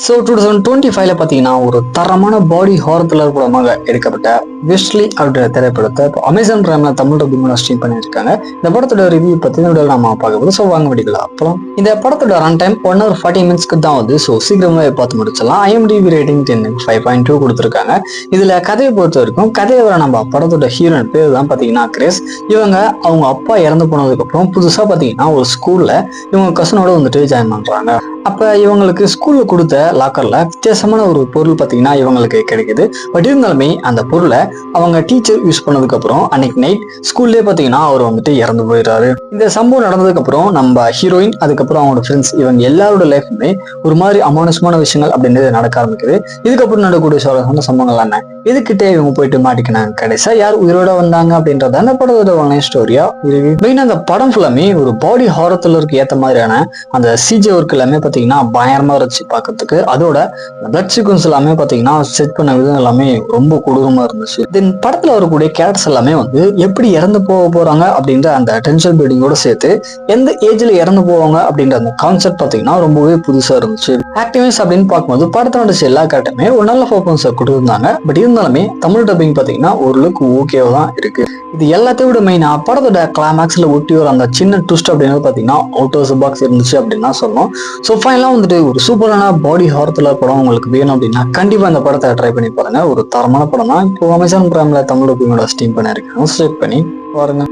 So 2025 பார்த்தீங்கன்னா ஒரு தரமான பாடி ஹாரர் த்ரில்லர் படமாக எடுக்கப்பட்ட வெஸ்ட்லி அப்படின்ற திரைப்படத்தை இப்போ அமேசான் பிரைம்ல தமிழ் டப்பிங்கோட ஸ்ட்ரீம் பண்ணியிருக்காங்க. இந்த படத்தோட ரிவ்யூ பற்றி நம்ம பார்க்க போது. ஸோ வாங்க வீடியோல அப்புறம் இந்த படத்தோட ரன் டைம் 1 hour 40 minutes தான் வந்து. ஸோ சீக்கிரமாவே பார்த்து முடிச்சிடலாம். IMDb ரேட்டிங் 5.2 கொடுத்துருக்காங்க. இதுல கதையை பொறுத்த வரைக்கும் கதையை வர நம்ம படத்தோட ஹீரோயின் பேர் தான் பார்த்தீங்கன்னா கிரேஸ். இவங்க அவங்க அப்பா இறந்து போனதுக்கு அப்புறம் புதுசா பார்த்தீங்கன்னா ஒரு ஸ்கூல்ல இவங்க கசனோட வந்துட்டு ஜாயின் பண்றாங்க. அப்ப இவங்களுக்கு ஸ்கூல்ல கொடுத்த லாக்கர்ல வித்தியாசமான ஒரு பொருள் பார்த்தீங்கன்னா இவங்களுக்கு கிடைக்குது. பட் இருந்தாலுமே அந்த பொருளை அவங்க டீச்சர் யூஸ் பண்ணதுக்கு அப்புறம் அன்னைக்கு நைட் ஸ்கூல்லே பார்த்தீங்கன்னா அவர் வந்துட்டு இறந்து போயிடுறாரு. இந்த சம்பவம் நடந்ததுக்கு அப்புறம் நம்ம ஹீரோயின் அதுக்கப்புறம் அவங்களோட ஃப்ரெண்ட்ஸ் இவங்க எல்லாரோட லைஃப்மே ஒரு மாதிரி அமானுஷமான விஷயங்கள் அப்படின்றது நடக்க ஆரம்பிக்குது. இதுக்கப்புறம் நடக்கக்கூடிய சுவாரஸ்யமான சம்பவங்கள் என்ன, இதுக்கிட்டே இவங்க போயிட்டு மாட்டிக்கினாங்க, கடைசியா யார் உயிரோட வந்தாங்க அப்படின்றத அந்த படத்தோட ஸ்டோரியா மெயினா அந்த படம் ஃபுல்லாமே ஒரு பாடி ஹாரர் த்ரில்லருக்கு ஏற்ற மாதிரியான அந்த சிஜி ஒர்க் எல்லாமே பார்த்தீங்கன்னா பயங்கரமா இருந்துச்சு பார்க்கறதுக்கு. அதோட பிளட் சீக்வன்ஸ் எல்லாமே பார்த்தீங்கன்னா செட் பண்ண விதம் எல்லாமே ரொம்ப கொடூரமா இருந்துச்சு. தென் படத்துல வரக்கூடிய கேரக்டர்ஸ் எல்லாமே வந்து எப்படி இறந்து போறாங்க அப்படின்ற அந்த டென்ஷன் பில்டிங்கோட சேர்த்து எந்த ஏஜ்ல இறந்து போவாங்க அப்படின்ற அந்த கான்செப்ட் பார்த்தீங்கன்னா ரொம்பவே புதுசா இருந்துச்சு. ஆக்டிவிஸ் அப்படின்னு பார்க்கும்போது படத்தோட எல்லா கேரக்டருமே ஒரு நல்ல பர்ஃபார்மன்ஸ் கொடுத்துருந்தாங்க. பட் இருந்தாலுமே தமிழ் டப்பிங் பார்த்தீங்கன்னா ஓரளவுக்கு ஓகேவா தான் இருக்கு. இது எல்லாத்தையும் விட மெயினா படத்தோட கிளைமேக்ஸ்ல ஒட்டி வர அந்த சின்ன ட்விஸ்ட் அப்படின்றது பார்த்தீங்கன்னா அவுட் ஆஃப் தி பாக்ஸ் இருந்துச்சு அப்படின்னு தான் சொல்லணும். ஸோ ஃபைனலாக வந்துட்டு ஒரு சூப்பரான பாடி ஹாரர் த்ரில்லர் படம் உங்களுக்கு வேணும் அப்படின்னா கண்டிப்பா இந்த படத்தை ட்ரை பண்ணி பாருங்க. ஒரு தரமான படம் தான். இப்போ அமேசான் பிரைம்ல தமிழ் டப்பிங்கோட ஸ்ட்ரீம் பண்ணிருக்காங்க. செக் பண்ணி பாருங்க.